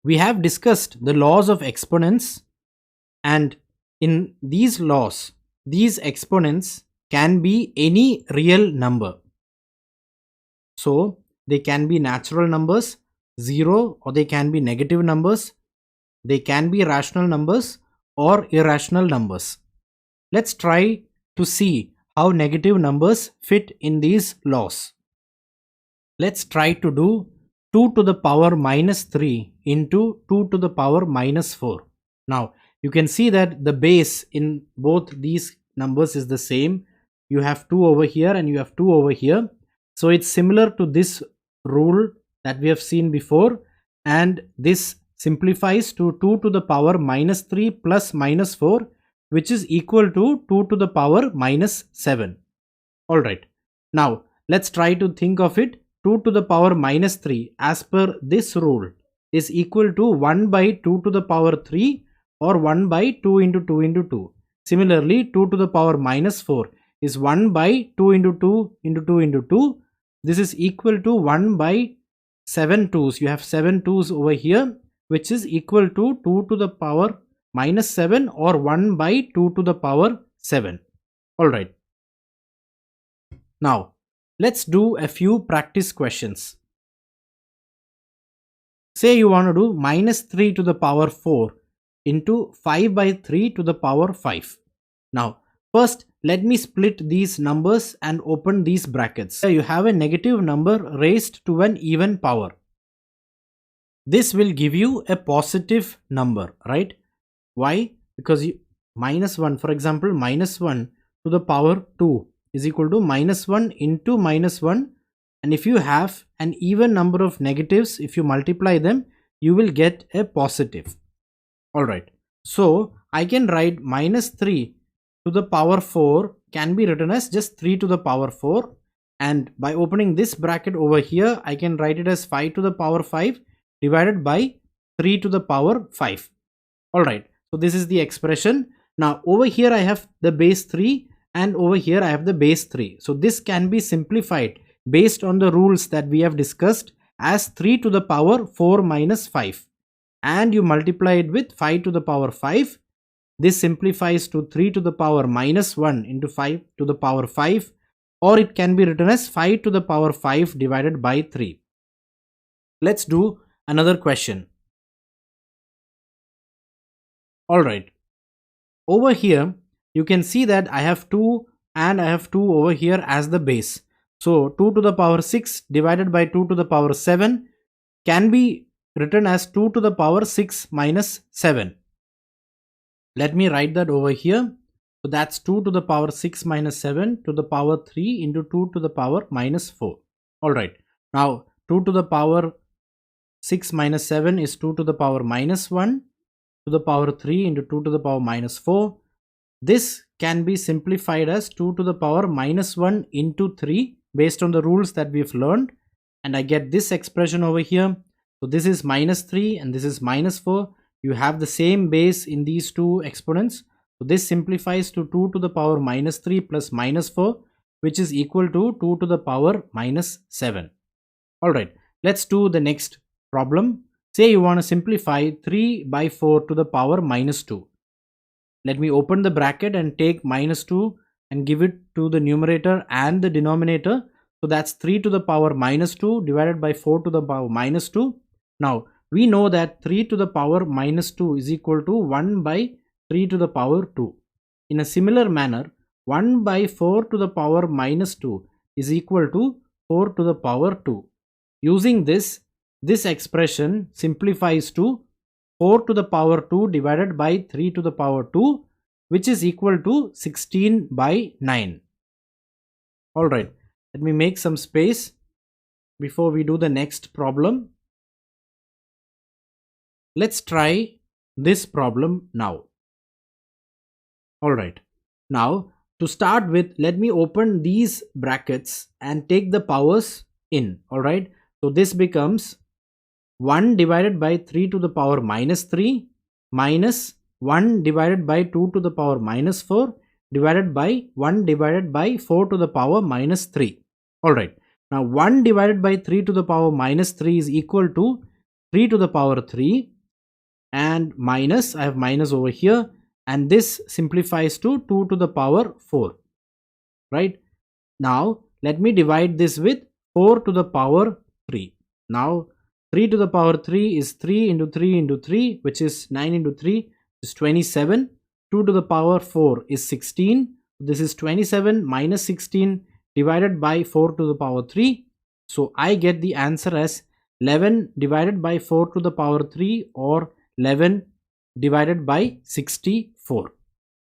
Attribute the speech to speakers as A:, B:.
A: We have discussed the laws of exponents, and in these laws, these exponents can be any real number. So they can be natural numbers, 0, or they can be negative numbers, they can be rational numbers or irrational numbers. Let's try to see how negative numbers fit in these laws. Let's try to do 2 to the power minus 3 into 2 to the power minus 4. Now you can see that the base in both these numbers is the same. You have 2 over here and you have 2 over here. So it's similar to this rule that we have seen before, and this simplifies to 2 to the power minus 3 plus minus 4, which is equal to 2 to the power minus 7. Alright, now let's try to think of it. 2 to the power minus 3 as per this rule is equal to 1 by 2 to the power 3 or 1 by 2 into 2 into 2. Similarly, 2 to the power minus 4 is 1 by 2 into 2 into 2 into 2. This is equal to 1 by 7 2's. You have 7 2's over here, which is equal to 2 to the power minus 7 or 1 by 2 to the power 7. Alright. Now, let's do a few practice questions. Say you want to do minus 3 to the power 4 into 5 by 3 to the power 5. Now, first, let me split these numbers and open these brackets. You have a negative number raised to an even power. This will give you a positive number, right? Why? Because minus 1, for example, minus 1 to the power 2 is equal to minus 1 into minus 1. And if you have an even number of negatives, if you multiply them, you will get a positive. Alright, so I can write minus 3 to the power 4 can be written as just 3 to the power 4, and by opening this bracket over here, I can write it as 5 to the power 5 divided by 3 to the power 5. Alright, so this is the expression. Now over here I have the base 3 and over here I have the base 3. So this can be simplified based on the rules that we have discussed as 3 to the power 4 minus 5, and you multiply it with 5 to the power 5. This simplifies to 3 to the power minus 1 into 5 to the power 5, or it can be written as 5 to the power 5 divided by 3. Let's do another question. Alright, over here you can see that I have 2 and I have 2 over here as the base. So 2 to the power 6 divided by 2 to the power 7 can be written as 2 to the power 6 minus 7. Let me write that over here. So that's 2 to the power 6 minus 7 to the power 3 into 2 to the power minus 4. Alright, now 2 to the power 6 minus 7 is 2 to the power minus 1 to the power 3 into 2 to the power minus 4. This can be simplified as 2 to the power minus 1 into 3 based on the rules that we've learned, and I get this expression over here. So this is minus 3 and this is minus 4. You have the same base in these two exponents. So this simplifies to 2 to the power minus 3 plus minus 4, which is equal to 2 to the power minus 7. Alright, let's do the next problem. Say you want to simplify 3 by 4 to the power minus 2. Let me open the bracket and take minus 2 and give it to the numerator and the denominator. So that's 3 to the power minus 2 divided by 4 to the power minus 2. Now we know that 3 to the power minus 2 is equal to 1 by 3 to the power 2. In a similar manner, 1 by 4 to the power minus 2 is equal to 4 to the power 2. Using this expression simplifies to 4 to the power 2 divided by 3 to the power 2, which is equal to 16 by 9. Alright, let me make some space before we do the next problem. Let's try this problem now. Alright, now to start with, let me open these brackets and take the powers in. Alright, so this becomes 1 divided by 3 to the power minus 3 minus 1 divided by 2 to the power minus 4 divided by 1 divided by 4 to the power minus 3. Alright, now 1 divided by 3 to the power minus 3 is equal to 3 to the power 3 and minus, I have minus over here, and this simplifies to 2 to the power 4, right? Now let me divide this with 4 to the power 3. Now 3 to the power 3 is 3 into 3 into 3, which is 9 into 3 is 27. 2 to the power 4 is 16. This is 27 minus 16 divided by 4 to the power 3. So I get the answer as 11 divided by 4 to the power 3, or 11 divided by 64.